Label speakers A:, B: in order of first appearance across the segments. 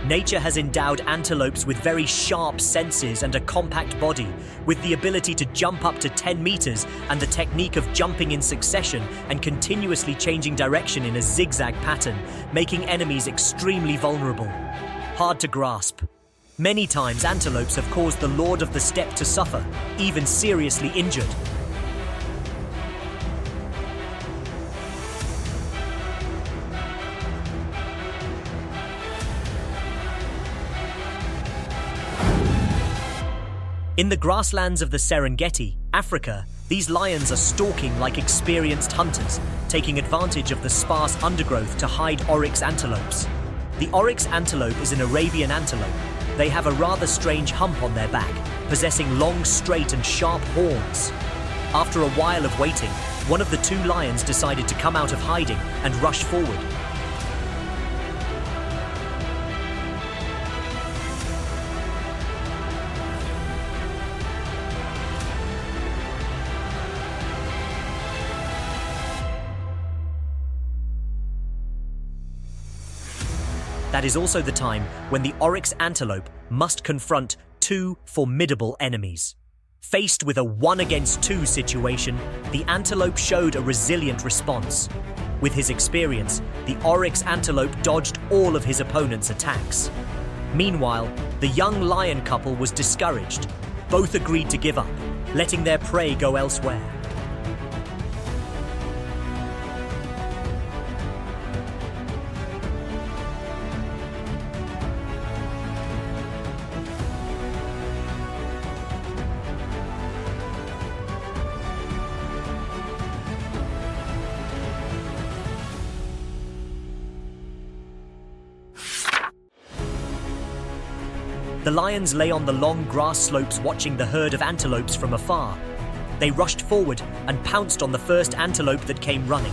A: Nature has endowed antelopes with very sharp senses and a compact body, with the ability to jump up to 10 meters and the technique of jumping in succession and continuously changing direction in a zigzag pattern, making enemies extremely vulnerable. Hard to grasp. Many times antelopes have caused the lord of the steppe to suffer, even seriously injured. In the grasslands of the Serengeti, Africa, these lions are stalking like experienced hunters, taking advantage of the sparse undergrowth to hide oryx antelopes. The oryx antelope is an Arabian antelope. They have a rather strange hump on their back, possessing long, straight and sharp horns. After a while of waiting, one of the two lions decided to come out of hiding and rush forward. That is also the time when the oryx antelope must confront two formidable enemies. Faced with a 1-against-2 situation, the antelope showed a resilient response. With his experience, the oryx antelope dodged all of his opponent's attacks. Meanwhile, the young lion couple was discouraged. Both agreed to give up, letting their prey go elsewhere. The lions lay on the long grass slopes watching the herd of antelopes from afar. They rushed forward and pounced on the first antelope that came running.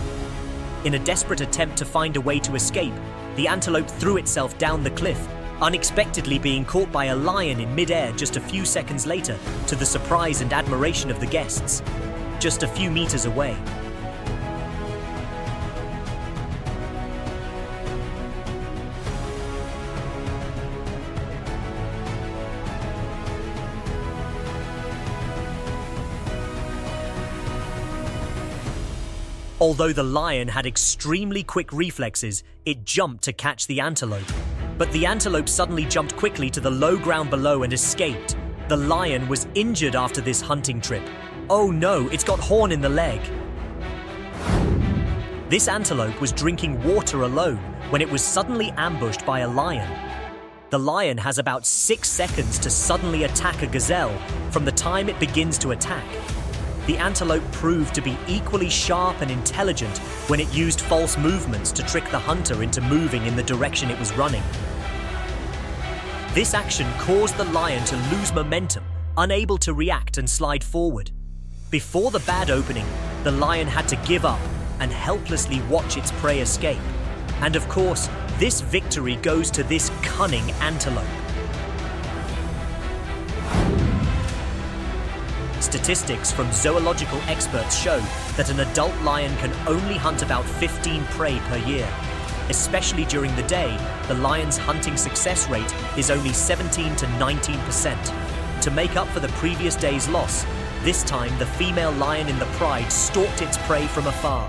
A: In a desperate attempt to find a way to escape, the antelope threw itself down the cliff, unexpectedly being caught by a lion in mid-air just a few seconds later, to the surprise and admiration of the guests, just a few meters away. Although the lion had extremely quick reflexes, it jumped to catch the antelope. But the antelope suddenly jumped quickly to the low ground below and escaped. The lion was injured after this hunting trip. Oh no, it's got horn in the leg. This antelope was drinking water alone when it was suddenly ambushed by a lion. The lion has about 6 seconds to suddenly attack a gazelle from the time it begins to attack. The antelope proved to be equally sharp and intelligent when it used false movements to trick the hunter into moving in the direction it was running. This action caused the lion to lose momentum, unable to react and slide forward. Before the bad opening, the lion had to give up and helplessly watch its prey escape. And of course, this victory goes to this cunning antelope. Statistics from zoological experts show that an adult lion can only hunt about 15 prey per year. Especially during the day, the lion's hunting success rate is only 17 to 19%. To make up for the previous day's loss, this time the female lion in the pride stalked its prey from afar.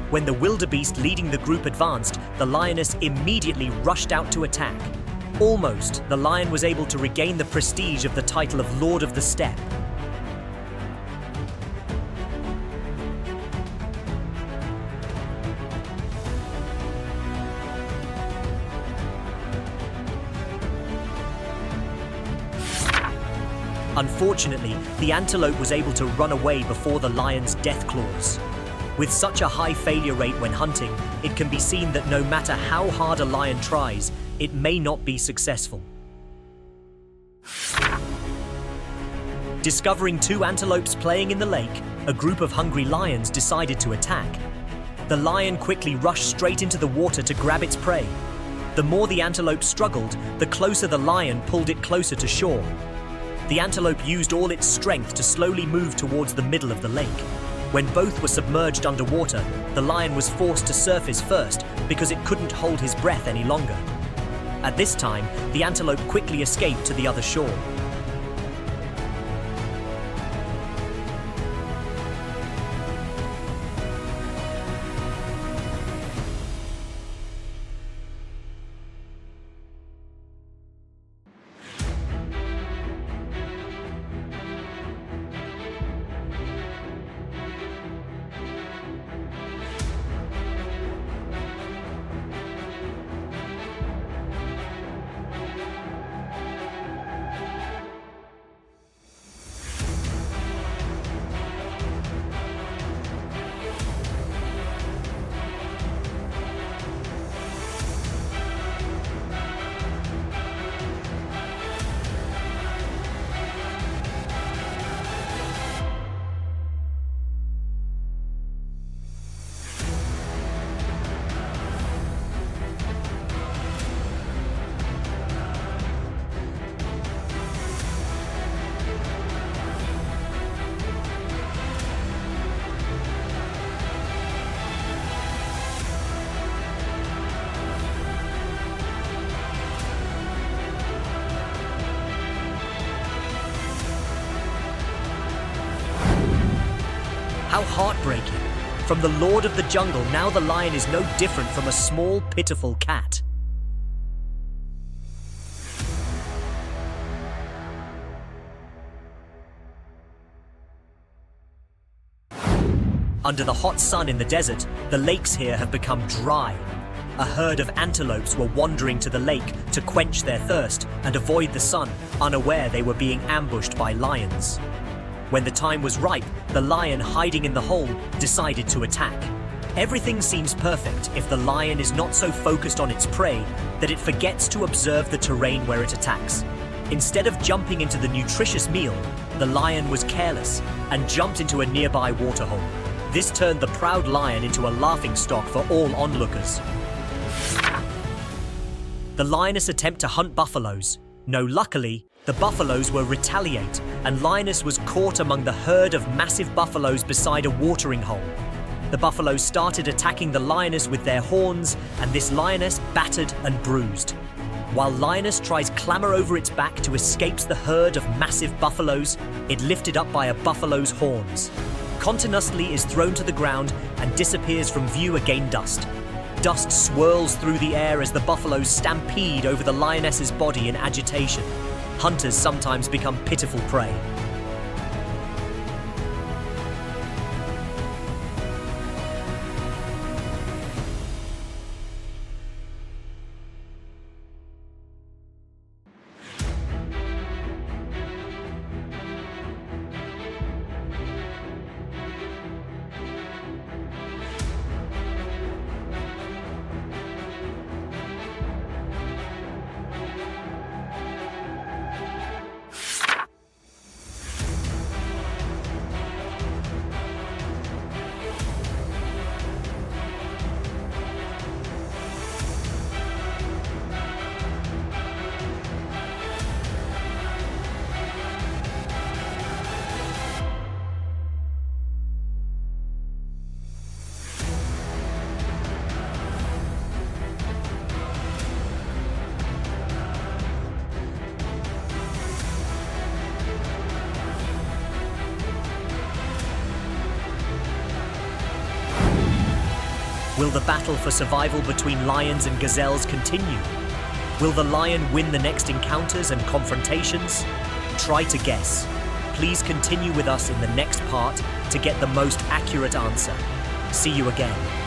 A: When the wildebeest leading the group advanced, the lioness immediately rushed out to attack. Almost, the lion was able to regain the prestige of the title of Lord of the Steppe. Unfortunately, the antelope was able to run away before the lion's death claws. With such a high failure rate when hunting, it can be seen that no matter how hard a lion tries, it may not be successful. Discovering two antelopes playing in the lake, a group of hungry lions decided to attack. The lion quickly rushed straight into the water to grab its prey. The more the antelope struggled, the closer the lion pulled it closer to shore. The antelope used all its strength to slowly move towards the middle of the lake. When both were submerged underwater, the lion was forced to surface first because it couldn't hold his breath any longer. At this time, the antelope quickly escaped to the other shore. How heartbreaking. From the lord of the jungle, now the lion is no different from a small, pitiful cat. Under the hot sun in the desert, the lakes here have become dry. A herd of antelopes were wandering to the lake to quench their thirst and avoid the sun, unaware they were being ambushed by lions. When the time was ripe, the lion hiding in the hole decided to attack. Everything seems perfect if the lion is not so focused on its prey that it forgets to observe the terrain where it attacks. Instead of jumping into the nutritious meal, the lion was careless and jumped into a nearby waterhole. This turned the proud lion into a laughingstock for all onlookers. The lioness attempt to hunt buffaloes. No, luckily, the buffaloes were retaliate, and Lioness was caught among the herd of massive buffaloes beside a watering hole. The buffaloes started attacking the lioness with their horns, and this lioness battered and bruised. While Lioness tries clamber over its back to escape the herd of massive buffaloes, it lifted up by a buffalo's horns. Continuously is thrown to the ground and disappears from view again dust. Dust swirls through the air as the buffaloes stampede over the lioness's body in agitation. Hunters sometimes become pitiful prey. Will the battle for survival between lions and gazelles continue? Will the lion win the next encounters and confrontations? Try to guess. Please continue with us in the next part to get the most accurate answer. See you again.